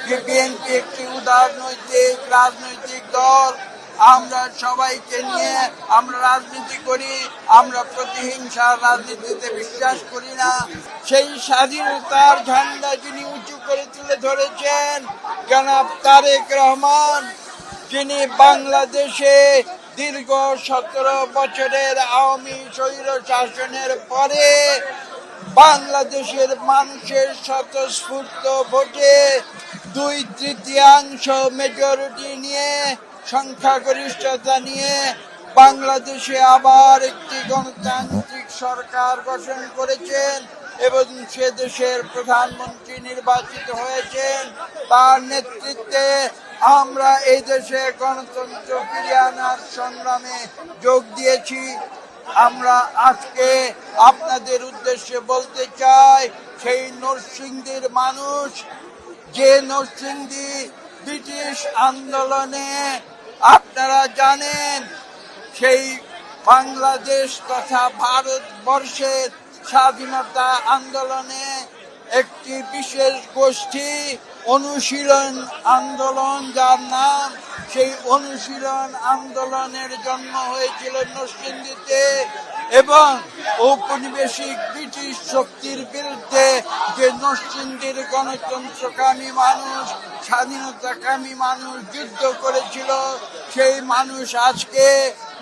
যে বিএনপি একটি উদারনৈতিক রাজনৈতিক দল। আমরা সবাইকে নিয়ে আমরা রাজনীতি করি, আমরা প্রতিহিংসার রাজনীতিতে বিশ্বাস করি না। সেই স্বাধীনতার ঝান্ডা যিনি উঁচু করে তুলে ধরেছেন জনাব তারেক রহমান, যিনি বাংলাদেশে দীর্ঘ 17 বছরের আওয়ামী স্বৈর শাসনের পরে বাংলাদেশের মানুষের স্বতঃস্ফূর্ত ভোটে 2/3 মেজরিটি নিয়ে, সংখ্যাগরিষ্ঠতা নিয়ে বাংলাদেশে আবার একটি গণতান্ত্রিক সরকার গঠন করেছেন এবং সে দেশের প্রধানমন্ত্রী নির্বাচিত হয়েছেন। তার নেতৃত্বে আমরা এই দেশে গণতন্ত্র ফিরিয়ে আনার সংগ্রামে যোগ দিয়েছি। আমরা আজকে আপনাদের উদ্দেশ্যে বলতে চাই, সেই নরসিংদীর মানুষ, যে নরসিংদী ব্রিটিশ আন্দোলনে আপনারা জানেন, সেই বাংলাদেশ তথা ভারতবর্ষের স্বাধীনতা আন্দোলনে একটি বিশেষ গোষ্ঠী অনুশীলন আন্দোলন, যার নাম, সেই অনুশীলন আন্দোলনের জন্ম হয়েছিল নরসিংদীতে এবং ঔপনিবেশিক ব্রিটিশ শক্তির বিরুদ্ধে যে নরসিংদীর গণতন্ত্রকামী মানুষ, স্বাধীনতাকামী মানুষ যুদ্ধ করেছিল, সেই মানুষ আজকে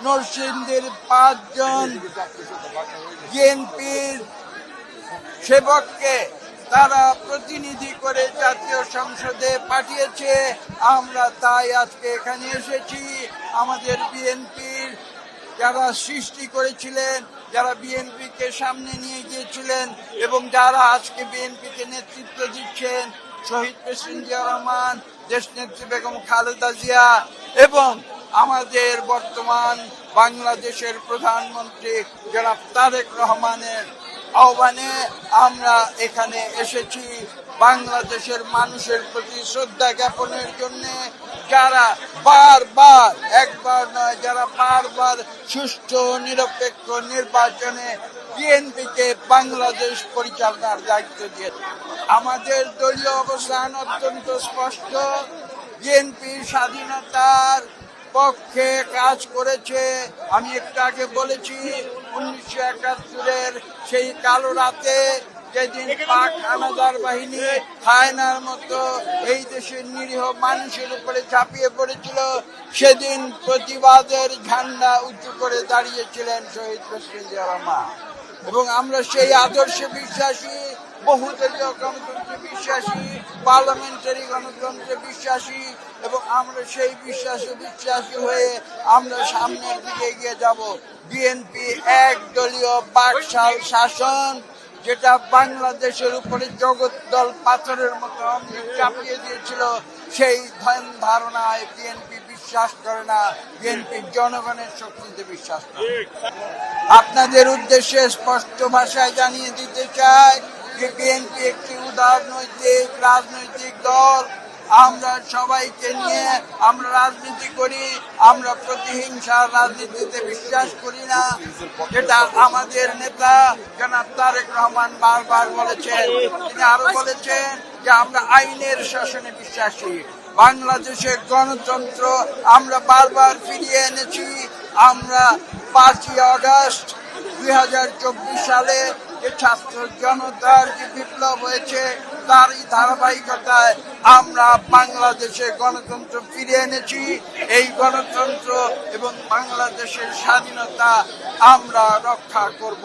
নরসিংদীর 5 জন বিএনপির সেবককে তারা প্রতিনিধি করে জাতীয় সংসদে পাঠিয়েছে। আমরা তাই আজকে এখানে এসেছি। আমাদের বিএনপির যারা সৃষ্টি করেছিলেন, যারা বিএনপিকে সামনে নিয়ে গিয়েছিলেন এবং যারা আজকে বিএনপিকে নেতৃত্ব দিচ্ছেন, শহীদ প্রেসিডেন্ট জিয়াউর রহমান, দেশনেত্রী বেগম খালেদা জিয়া এবং আমাদের বর্তমান বাংলাদেশের প্রধানমন্ত্রী জনাব তারেক রহমানের আহ্বানে আমরা এখানে এসেছি বাংলাদেশের মানুষের প্রতি শ্রদ্ধা জ্ঞাপনের জন্য, যারা বারবার, একবার নয়, যারা বারবার সুষ্ঠু নিরপেক্ষ নির্বাচনে বিএনপিকে বাংলাদেশ পরিচালনার দায়িত্ব দিয়েছে। আমাদের দলীয় অবস্থান অত্যন্ত স্পষ্ট। বিএনপি স্বাধীনতার পক্ষে কাজ করেছে। আমি একটু আগে বলেছি, 1971-এর সেই কালো রাতে যেদিন পাক হানাদার বাহিনী হায়নার মতো এই দেশের নিরীহ মানুষের উপরে ঝাঁপিয়ে পড়েছিল, সেদিন প্রতিবাদের ঝান্ডা উঁচু করে দাঁড়িয়েছিলেন শহীদ প্রেসিডেন্ট জিয়াউর রহমান। এবং আমরা সেই আদর্শে বিশ্বাসী, বহুদলীয় গণতন্ত্রে বিশ্বাসী, পার্লামেন্টারি গণতন্ত্রে বিশ্বাসী এবং আমরা সেই বিশ্বাসী হয়ে আমরা সামনের দিকে এগিয়ে যাব। বিএনপি একদলীয় বাকশাল শাসন, যেটা বাংলাদেশের উপরে জগদ্দল পাথরের মতো চাপিয়ে দিয়েছিল, সেই ধারণায় বিএনপি বিশ্বাস করে না। বিএনপি জনগণের শক্তিতে বিশ্বাস করে। আপনাদের উদ্দেশ্যে স্পষ্ট ভাষায় জানিয়ে দিতে চাই যে বিএনপি একটি উদারনৈতিক রাজনৈতিক দল। আমরা সবাইকে নিয়ে আমরা রাজনীতি করি, আমরা প্রতিহিংসার রাজনীতিতে বিশ্বাস করি না, যেটা আমাদের নেতা জনাব তারেক রহমান বারবার বলেছেন। তিনি আরো বলেছেন যে আমরা আইনের শাসনে বিশ্বাসী। বাংলাদেশে গণতন্ত্র আমরা বারবার ফিরিয়ে এনেছি। আমরা 5ই আগস্ট 2024 সালে যে ছাত্র জনতার যে বিপ্লব হয়েছে, তারই ধারাবাহিকতায় আমরা বাংলাদেশে গণতন্ত্র ফিরিয়ে এনেছি। এই গণতন্ত্র এবং বাংলাদেশের স্বাধীনতা আমরা রক্ষা করব।